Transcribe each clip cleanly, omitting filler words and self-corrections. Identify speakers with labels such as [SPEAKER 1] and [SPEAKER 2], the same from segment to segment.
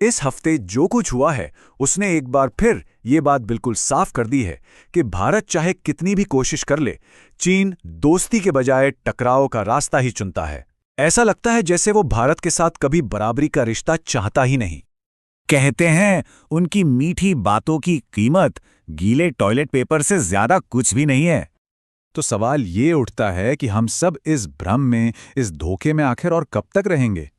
[SPEAKER 1] इस हफ्ते जो कुछ हुआ है उसने एक बार फिर ये बात बिल्कुल साफ कर दी है कि भारत चाहे कितनी भी कोशिश कर ले, चीन दोस्ती के बजाय टकराव का रास्ता ही चुनता है। ऐसा लगता है जैसे वो भारत के साथ कभी बराबरी का रिश्ता चाहता ही नहीं।
[SPEAKER 2] कहते हैं उनकी मीठी बातों की कीमत गीले टॉयलेट पेपर से ज्यादा कुछ भी नहीं है।
[SPEAKER 3] तो सवाल ये उठता है कि हम सब इस भ्रम में, इस धोखे में आखिर और कब तक रहेंगे?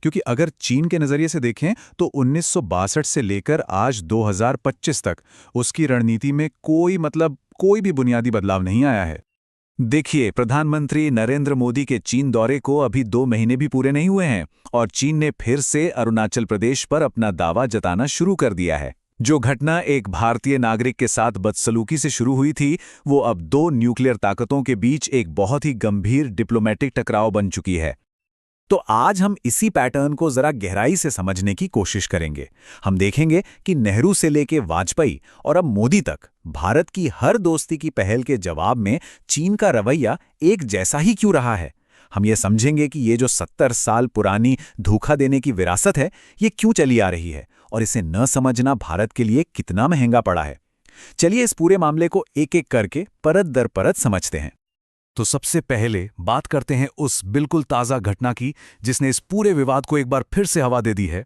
[SPEAKER 3] क्योंकि अगर चीन के नज़रिए से देखें तो 1962 से लेकर आज 2025 तक उसकी रणनीति में कोई भी बुनियादी बदलाव नहीं आया है। देखिए, प्रधानमंत्री नरेंद्र मोदी के चीन दौरे को अभी 2 महीने भी पूरे नहीं हुए हैं और चीन ने फिर से अरुणाचल प्रदेश पर अपना दावा जताना शुरू कर दिया है। जो घटना एक भारतीय नागरिक के साथ बदसलूकी से शुरू हुई थी, वो अब 2 न्यूक्लियर ताकतों के बीच एक बहुत ही गंभीर डिप्लोमेटिक टकराव बन चुकी है। तो आज हम इसी पैटर्न को जरा गहराई से समझने की कोशिश करेंगे। हम देखेंगे कि नेहरू से लेके वाजपेयी और अब मोदी तक भारत की हर दोस्ती की पहल के जवाब में चीन का रवैया एक जैसा ही क्यों रहा है। हम ये समझेंगे कि ये जो 70 साल पुरानी धोखा देने की विरासत है, ये क्यों चली आ रही है और इसे न समझना भारत के लिए कितना महंगा पड़ा है। चलिए इस पूरे मामले को एक एक करके परत दर परत समझते हैं। तो सबसे पहले बात करते हैं उस बिल्कुल ताज़ा घटना की जिसने इस पूरे विवाद को एक बार फिर से हवा दे दी है।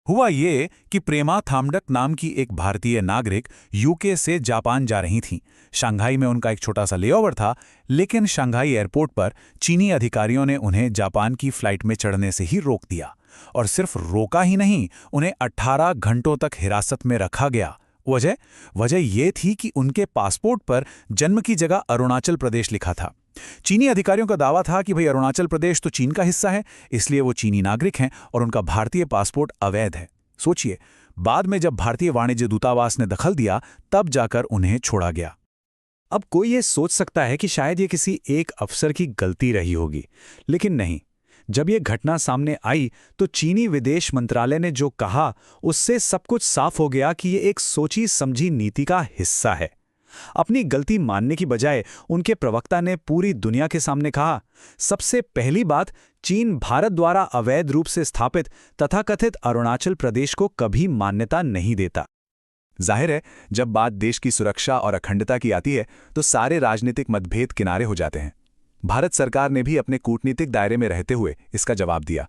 [SPEAKER 3] हुआ ये कि प्रेमा थामडक नाम की एक भारतीय नागरिक यूके से जापान जा रही थीं। शंघाई में उनका एक छोटा सा लेओवर था, लेकिन शंघाई एयरपोर्ट पर चीनी अधिकारियों ने उन्हें जापान की फ्लाइट में चढ़ने से ही रोक दिया। और सिर्फ रोका ही नहीं, उन्हें 18 घंटों तक हिरासत में रखा गया। वजह ये थी कि उनके पासपोर्ट पर जन्म की जगह अरुणाचल प्रदेश लिखा था। चीनी अधिकारियों का दावा था कि भाई अरुणाचल प्रदेश तो चीन का हिस्सा है, इसलिए वो चीनी नागरिक हैं और उनका भारतीय पासपोर्ट अवैध है। सोचिए, बाद में जब भारतीय वाणिज्य दूतावास ने दखल दिया, तब जाकर उन्हें छोड़ा गया। अब कोई ये सोच सकता है कि शायद ये किसी एक अफसर की गलती रही होगी, लेकिन नहीं। जब ये घटना सामने आई तो चीनी विदेश मंत्रालय ने जो कहा, उससे सब कुछ साफ हो गया कि ये एक सोची समझी नीति का हिस्सा है। अपनी गलती मानने की बजाय उनके प्रवक्ता ने पूरी दुनिया के सामने कहा, सबसे पहली बात, चीन भारत द्वारा अवैध रूप से स्थापित तथाकथित अरुणाचल प्रदेश को कभी मान्यता नहीं देता। जाहिर है, जब बात देश की सुरक्षा और अखंडता की आती है तो सारे राजनीतिक मतभेद किनारे हो जाते हैं। भारत सरकार ने भी अपने कूटनीतिक दायरे में रहते हुए इसका जवाब दिया।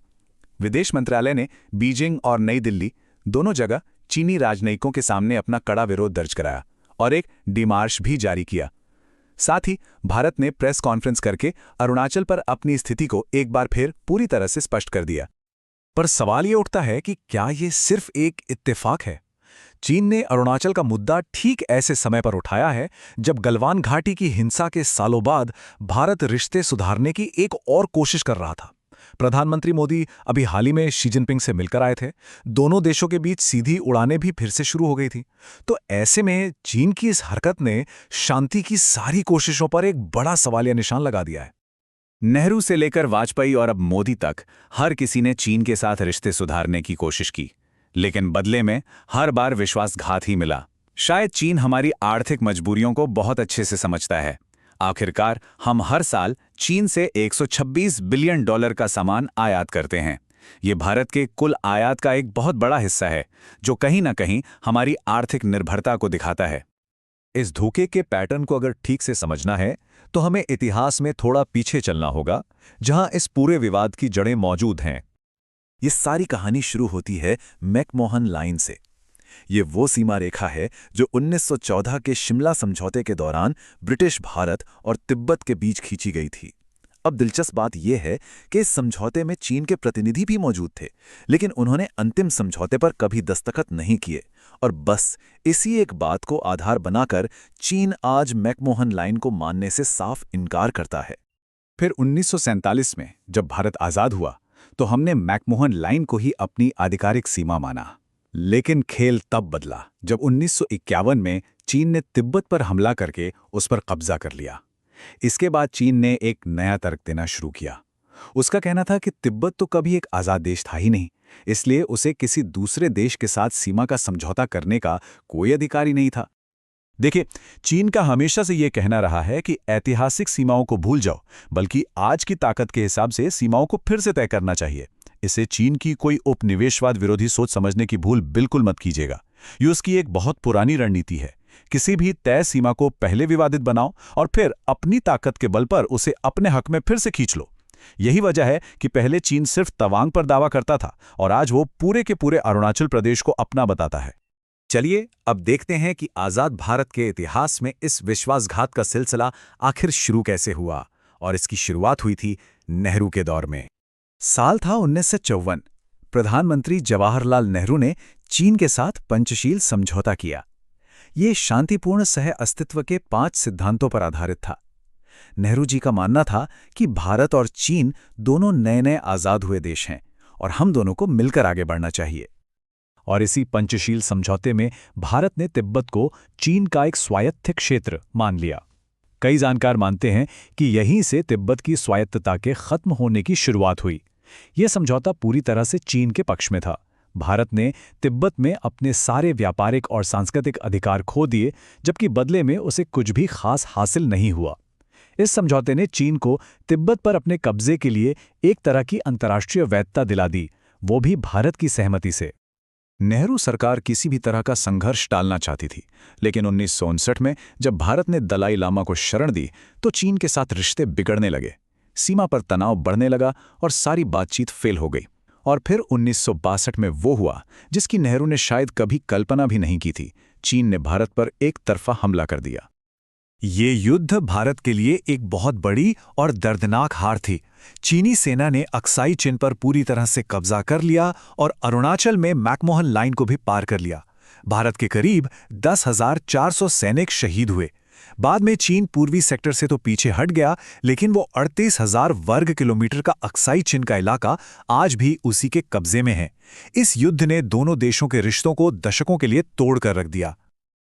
[SPEAKER 3] विदेश मंत्रालय ने बीजिंग और नई दिल्ली दोनों जगह चीनी राजनयिकों के सामने अपना कड़ा विरोध दर्ज कराया और एक डिमार्श भी जारी किया। साथ ही भारत ने प्रेस कॉन्फ्रेंस करके अरुणाचल पर अपनी स्थिति को एक बार फिर पूरी तरह से स्पष्ट कर दिया। पर सवाल ये उठता है कि क्या ये सिर्फ एक इत्तेफाक है? चीन ने अरुणाचल का मुद्दा ठीक ऐसे समय पर उठाया है जब गलवान घाटी की हिंसा के सालों बाद भारत रिश्ते सुधारने की एक और कोशिश कर रहा था। प्रधानमंत्री मोदी अभी हाल ही में शी जिनपिंग से मिलकर आए थे। दोनों देशों के बीच सीधी उड़ानें भी फिर से शुरू हो गई थी। तो ऐसे में चीन की इस हरकत ने शांति की सारी कोशिशों पर एक बड़ा सवालिया निशान लगा दिया है। नेहरू से लेकर वाजपेयी और अब मोदी तक हर किसी ने चीन के साथ रिश्ते सुधारने की कोशिश की, लेकिन बदले में हर बार विश्वासघात ही मिला। शायद चीन हमारी आर्थिक मजबूरियों को बहुत अच्छे से समझता है। आखिरकार हम हर साल चीन से 126 बिलियन डॉलर का सामान आयात करते हैं। ये भारत के कुल आयात का एक बहुत बड़ा हिस्सा है, जो कहीं ना कहीं हमारी आर्थिक निर्भरता को दिखाता है। इस धोखे के पैटर्न को अगर ठीक से समझना है तो हमें इतिहास में थोड़ा पीछे चलना होगा, जहां इस पूरे विवाद की जड़ें मौजूद हैं। ये सारी कहानी शुरू होती है मैकमोहन लाइन से। ये वो सीमा रेखा है जो 1914 के शिमला समझौते के दौरान ब्रिटिश भारत और तिब्बत के बीच खींची गई थी। अब दिलचस्प बात यह है कि इस समझौते में चीन के प्रतिनिधि भी मौजूद थे, लेकिन उन्होंने अंतिम समझौते पर कभी दस्तखत नहीं किए। और बस इसी एक बात को आधार बनाकर चीन आज मैकमोहन लाइन को मानने से साफ इनकार करता है। फिर 1947 में जब भारत आज़ाद हुआ तो हमने मैकमोहन लाइन को ही अपनी आधिकारिक सीमा माना। लेकिन खेल तब बदला जब 1951 में चीन ने तिब्बत पर हमला करके उस पर कब्जा कर लिया। इसके बाद चीन ने एक नया तर्क देना शुरू किया। उसका कहना था कि तिब्बत तो कभी एक आज़ाद देश था ही नहीं, इसलिए उसे किसी दूसरे देश के साथ सीमा का समझौता करने का कोई अधिकार ही नहीं था। देखिए, चीन का हमेशा से ये कहना रहा है कि ऐतिहासिक सीमाओं को भूल जाओ, बल्कि आज की ताकत के हिसाब से सीमाओं को फिर से तय करना चाहिए। इसे चीन की कोई उपनिवेशवाद विरोधी सोच समझने की भूल बिल्कुल मत कीजिएगा। ये उसकी एक बहुत पुरानी रणनीति है। किसी भी तय सीमा को पहले विवादित बनाओ और फिर अपनी ताकत के बल पर उसे अपने हक में फिर से खींच लो। यही वजह है कि पहले चीन सिर्फ तवांग पर दावा करता था और आज वो पूरे के पूरे अरुणाचल प्रदेश को अपना बताता है।
[SPEAKER 1] चलिए अब देखते हैं कि आज़ाद भारत के इतिहास में इस विश्वासघात का सिलसिला आखिर शुरू कैसे हुआ। और इसकी शुरुआत हुई थी नेहरू के दौर में। साल था 1954। प्रधानमंत्री जवाहरलाल नेहरू ने चीन के साथ पंचशील समझौता किया। ये शांतिपूर्ण सह अस्तित्व के 5 सिद्धांतों पर आधारित था। नेहरू जी का मानना था कि भारत और चीन दोनों नए नए आज़ाद हुए देश हैं और हम दोनों को मिलकर आगे बढ़ना चाहिए।
[SPEAKER 3] और इसी पंचशील समझौते में भारत ने तिब्बत को चीन का एक स्वायत्त क्षेत्र मान लिया। कई जानकार मानते हैं कि यहीं से तिब्बत की स्वायत्तता के खत्म होने की शुरुआत हुई। यह समझौता पूरी तरह से चीन के पक्ष में था। भारत ने तिब्बत में अपने सारे व्यापारिक और सांस्कृतिक अधिकार खो दिए, जबकि बदले में उसे कुछ भी खास हासिल नहीं हुआ। इस समझौते ने चीन को तिब्बत पर अपने कब्जे के लिए एक तरह की अंतर्राष्ट्रीय वैधता दिला दी, वो भी भारत की सहमति से।
[SPEAKER 2] नेहरू सरकार किसी भी तरह का संघर्ष टालना चाहती थी, लेकिन 1959 में जब भारत ने दलाई लामा को शरण दी तो चीन के साथ रिश्ते बिगड़ने लगे। सीमा पर तनाव बढ़ने लगा और सारी बातचीत फेल हो गई। और फिर 1962 में वो हुआ जिसकी नेहरू ने शायद कभी कल्पना भी नहीं की थी। चीन ने भारत पर एक तरफा हमला कर दिया।
[SPEAKER 1] ये युद्ध भारत के लिए एक बहुत बड़ी और दर्दनाक हार थी। चीनी सेना ने अक्साई चिन पर पूरी तरह से कब्जा कर लिया और अरुणाचल में मैकमोहन लाइन को भी पार कर लिया। भारत के करीब 10,400 सैनिक शहीद हुए। बाद में चीन पूर्वी सेक्टर से तो पीछे हट गया, लेकिन वो 38,000 वर्ग किलोमीटर का अक्साई चिन का इलाका आज भी उसी के कब्जे में है। इस युद्ध ने दोनों देशों के रिश्तों को दशकों के लिए तोड़ कर रख दिया।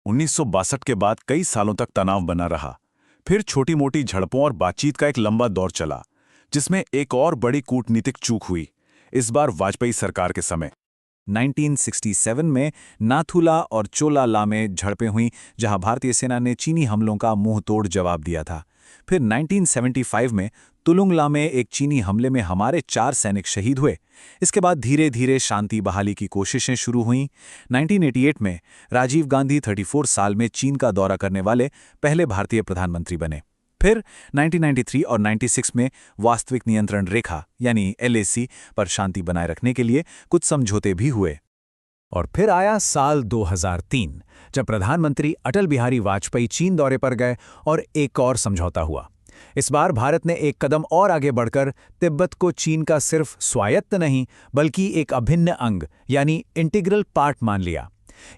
[SPEAKER 2] 1962 के बाद कई सालों तक तनाव बना रहा। फिर छोटी मोटी झड़पों और बातचीत का एक लंबा दौर चला, जिसमें एक और बड़ी कूटनीतिक चूक हुई, इस बार वाजपेयी सरकार के समय।
[SPEAKER 1] 1967 में नाथुला और चोला में झड़पें हुईं, जहां भारतीय सेना ने चीनी हमलों का मुंहतोड़ जवाब दिया था। फिर 1975 में तुलुंगला में एक चीनी हमले में हमारे 4 सैनिक शहीद हुए। इसके बाद धीरे धीरे शांति बहाली की कोशिशें शुरू हुईं। 1988 में राजीव गांधी 34 साल में चीन का दौरा करने वाले पहले भारतीय प्रधानमंत्री बने। फिर 1993 और 96 में वास्तविक नियंत्रण रेखा यानी LAC पर शांति बनाए रखने के लिए कुछ समझौते भी हुए।
[SPEAKER 3] और फिर आया साल 2003, जब प्रधानमंत्री अटल बिहारी वाजपेयी चीन दौरे पर गए और एक और समझौता हुआ। इस बार भारत ने एक कदम और आगे बढ़कर तिब्बत को चीन का सिर्फ स्वायत्त नहीं बल्कि एक अभिन्न अंग यानी इंटीग्रल पार्ट मान लिया।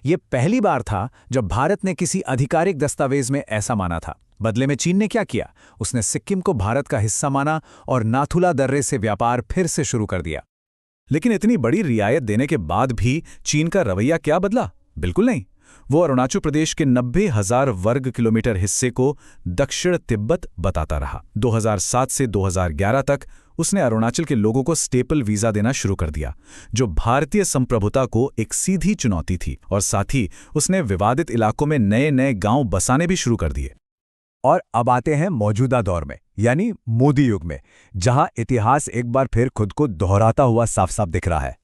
[SPEAKER 3] ये पहली बार था जब भारत ने किसी आधिकारिक दस्तावेज में ऐसा माना था। बदले में चीन ने क्या किया? उसने सिक्किम को भारत का हिस्सा माना और नाथुला दर्रे से व्यापार फिर से शुरू कर दिया।
[SPEAKER 1] लेकिन इतनी बड़ी रियायत देने के बाद भी चीन का रवैया क्या बदला? बिल्कुल नहीं। वो अरुणाचल प्रदेश के 90,000 वर्ग किलोमीटर हिस्से को दक्षिण तिब्बत बताता रहा। 2007 से 2011 तक उसने अरुणाचल के लोगों को स्टेपल वीजा देना शुरू कर दिया, जो भारतीय संप्रभुता को एक सीधी चुनौती थी। और साथ ही उसने विवादित इलाकों में नए नए गांव बसाने भी शुरू कर दिए।
[SPEAKER 3] और अब आते हैं मौजूदा दौर में, यानी मोदी युग में, जहां इतिहास एक बार फिर खुद को दोहराता हुआ साफ साफ दिख रहा है।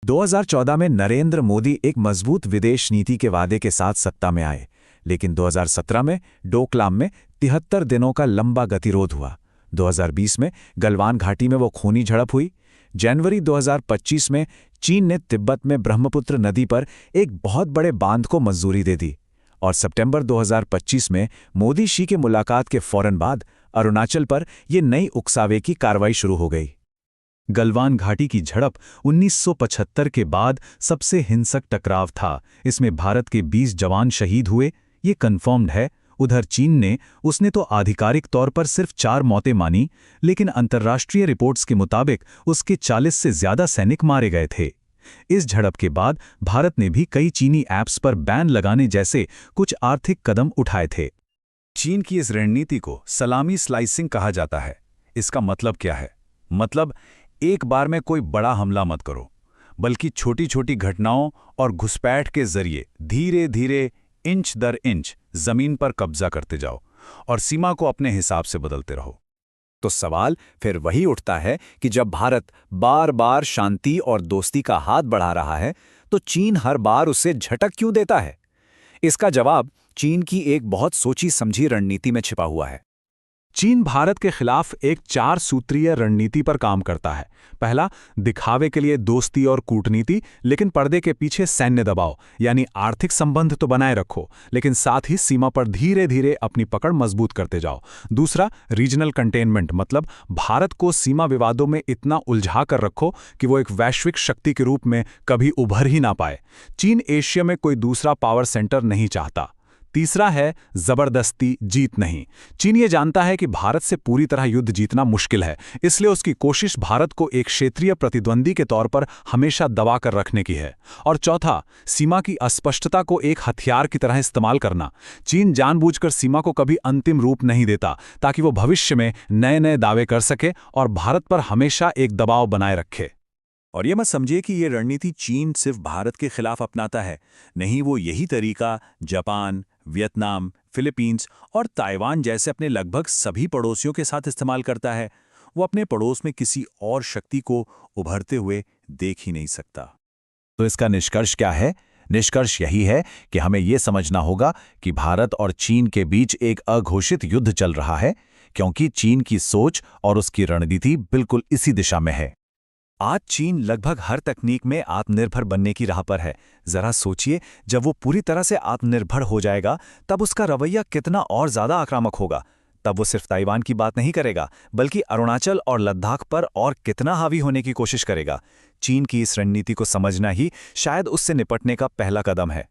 [SPEAKER 1] 2014 में नरेंद्र मोदी एक मजबूत विदेश नीति के वादे के साथ सत्ता में आए, लेकिन 2017 में डोकलाम में 73 दिनों का लंबा गतिरोध हुआ। 2020 में गलवान घाटी में वो खूनी झड़प हुई। जनवरी 2025 में चीन ने तिब्बत में ब्रह्मपुत्र नदी पर एक बहुत बड़े बांध को मंजूरी दे दी। और सितंबर 2025 में मोदी शी के मुलाकात के फौरन बाद अरुणाचल पर यह नई उकसावे की कार्रवाई शुरू हो गई।
[SPEAKER 3] गलवान घाटी की झड़प 1975 के बाद सबसे हिंसक टकराव था। इसमें भारत के 20 जवान शहीद हुए, ये कन्फर्म्ड है। उधर चीन ने उसने तो आधिकारिक तौर पर सिर्फ 4 मौतें मानी, लेकिन अंतर्राष्ट्रीय रिपोर्ट्स के मुताबिक उसके 40 से ज्यादा सैनिक मारे गए थे। इस झड़प के बाद भारत ने भी कई चीनी ऐप्स पर बैन लगाने जैसे कुछ आर्थिक कदम उठाए थे।
[SPEAKER 1] चीन की इस रणनीति को सलामी स्लाइसिंग कहा जाता है। इसका मतलब क्या है? मतलब एक बार में कोई बड़ा हमला मत करो, बल्कि छोटी छोटी घटनाओं और घुसपैठ के जरिए धीरे धीरे इंच दर इंच जमीन पर कब्जा करते जाओ और सीमा को अपने हिसाब से बदलते रहो।
[SPEAKER 2] तो सवाल फिर वही उठता है कि जब भारत बार बार शांति और दोस्ती का हाथ बढ़ा रहा है तो चीन हर बार उसे झटक क्यों देता है? इसका जवाब चीन की एक बहुत सोची समझी रणनीति में छिपा हुआ है।
[SPEAKER 3] चीन भारत के खिलाफ एक 4 सूत्रीय रणनीति पर काम करता है। पहला, दिखावे के लिए दोस्ती और कूटनीति, लेकिन पर्दे के पीछे सैन्य दबाव, यानी आर्थिक संबंध तो बनाए रखो लेकिन साथ ही सीमा पर धीरे धीरे अपनी पकड़ मजबूत करते जाओ। दूसरा, रीजनल कंटेनमेंट, मतलब भारत को सीमा विवादों में इतना उलझा कर रखो कि वो एक वैश्विक शक्ति के रूप में कभी उभर ही ना पाए। चीन एशिया में कोई दूसरा पावर सेंटर नहीं चाहता। तीसरा है जबरदस्ती जीत नहीं। चीन ये जानता है कि भारत से पूरी तरह युद्ध जीतना मुश्किल है, इसलिए उसकी कोशिश भारत को एक क्षेत्रीय प्रतिद्वंदी के तौर पर हमेशा दबा कर रखने की है। और चौथा, सीमा की अस्पष्टता को एक हथियार की तरह इस्तेमाल करना। चीन जानबूझकर सीमा को कभी अंतिम रूप नहीं देता ताकि वो भविष्य में नए नए दावे कर सके और भारत पर हमेशा एक दबाव बनाए रखे।
[SPEAKER 2] और ये मत समझिए कि ये रणनीति चीन सिर्फ भारत के खिलाफ अपनाता है। नहीं, वो यही तरीका जापान, वियतनाम, फिलीपींस और ताइवान जैसे अपने लगभग सभी पड़ोसियों के साथ इस्तेमाल करता है। वो अपने पड़ोस में किसी और शक्ति को उभरते हुए देख ही नहीं सकता।
[SPEAKER 1] तो इसका निष्कर्ष क्या है? निष्कर्ष यही है कि हमें यह समझना होगा कि भारत और चीन के बीच एक अघोषित युद्ध चल रहा है, क्योंकि चीन की सोच और उसकी रणनीति बिल्कुल इसी दिशा में है।
[SPEAKER 2] आज चीन लगभग हर तकनीक में आत्मनिर्भर बनने की राह पर है। जरा सोचिए, जब वो पूरी तरह से आत्मनिर्भर हो जाएगा तब उसका रवैया कितना और ज्यादा आक्रामक होगा। तब वो सिर्फ ताइवान की बात नहीं करेगा, बल्कि अरुणाचल और लद्दाख पर और कितना हावी होने की कोशिश करेगा। चीन की इस रणनीति को समझना ही शायद उससे निपटने का पहला कदम है।